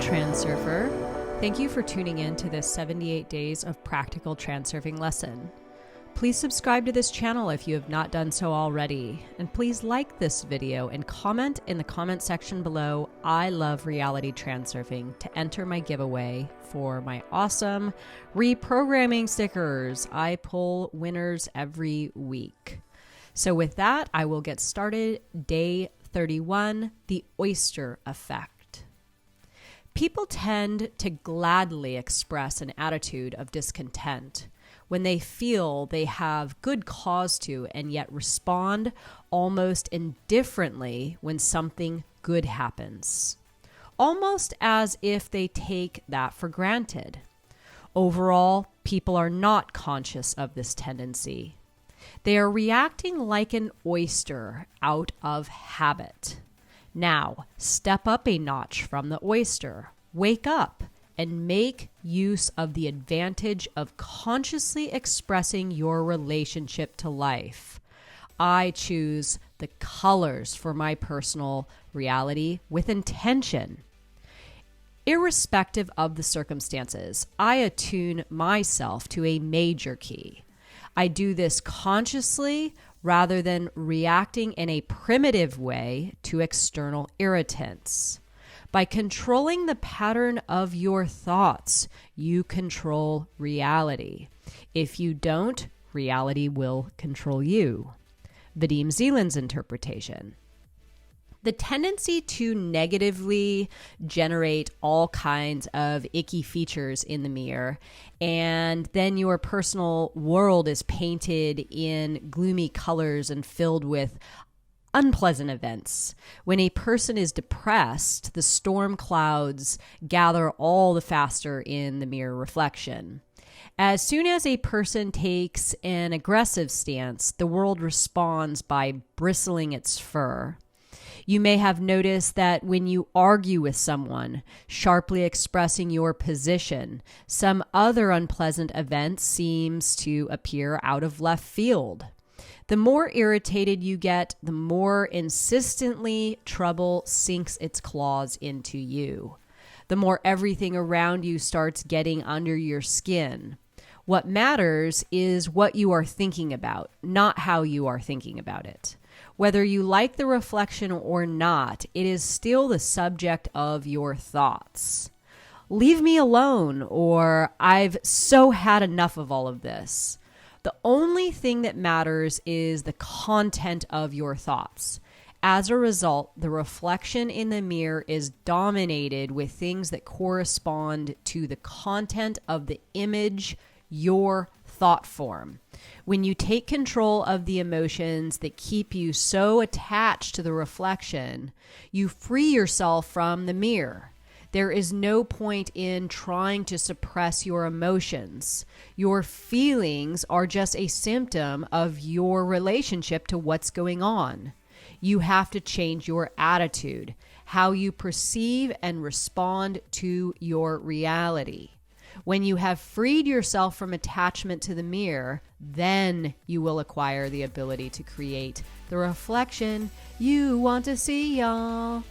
Transurfer. Thank you for tuning in to this 78 days of practical transurfing lesson. Please subscribe to this channel if you have not done so already, and please like this video and comment in the comment section below "I love Reality Transurfing" to enter my giveaway for my awesome reprogramming stickers. I pull winners every week. So with that, I will get started. Day 31, the Oyster effect. People tend to gladly express an attitude of discontent when they feel they have good cause to, and yet respond almost indifferently when something good happens, almost as if they take that for granted. Overall, people are not conscious of this tendency. They are reacting like an oyster out of habit. Now, step up a notch from the oyster. Wake up and make use of the advantage of consciously expressing your relationship to life. I choose the colors for my personal reality with intention. Irrespective of the circumstances, I attune myself to a major key. I do this consciously rather than reacting in a primitive way to external irritants. By controlling the pattern of your thoughts, you control reality. If you don't, reality will control you. Vadim Zeland's interpretation. The tendency to negatively generate all kinds of icky features in the mirror, and then your personal world is painted in gloomy colors and filled with unpleasant events. When a person is depressed, the storm clouds gather all the faster in the mirror reflection. As soon as a person takes an aggressive stance, the world responds by bristling its fur. You may have noticed that when you argue with someone, sharply expressing your position, some other unpleasant event seems to appear out of left field. The more irritated you get, the more insistently trouble sinks its claws into you. The more everything around you starts getting under your skin. What matters is what you are thinking about, not how you are thinking about it. Whether you like the reflection or not, it is still the subject of your thoughts. Leave me alone, or I've so had enough of all of this. The only thing that matters is the content of your thoughts. As a result, the reflection in the mirror is dominated with things that correspond to the content of the image, your thought form. When you take control of the emotions that keep you so attached to the reflection, you free yourself from the mirror. There is no point in trying to suppress your emotions. Your feelings are just a symptom of your relationship to what's going on. You have to change your attitude, how you perceive and respond to your reality. When you have freed yourself from attachment to the mirror, then you will acquire the ability to create the reflection you want to see, y'all.